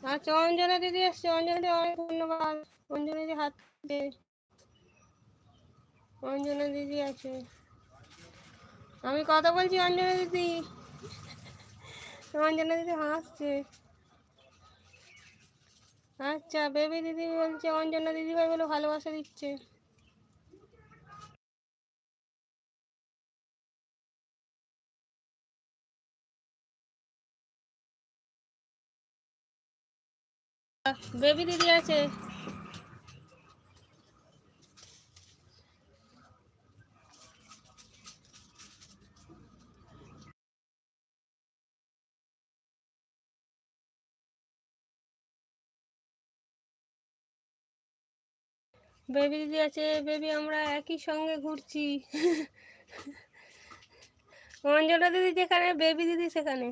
আচ্ছা, অঞ্জনা দিদি এসছে। অঞ্জনা দিদি অনেক ধন্যবাদ। অঞ্জনা দিদি হাত দে। অঞ্জনা দিদি আছে, আমি কথা বলছি। অঞ্জনা দিদি, অঞ্জনা দিদি হাসছে। আচ্ছা, বেবি দিদি বলছে অঞ্জনা দিদি ভাই বলে ভালোবাসা দিচ্ছে। বেবি দিদি আছে। বেবি দিদি আছে। বেবি আমরা একই সঙ্গে ঘুরছি। অঞ্জনা দিদি যেখানে বেবি দিদি সেখানে।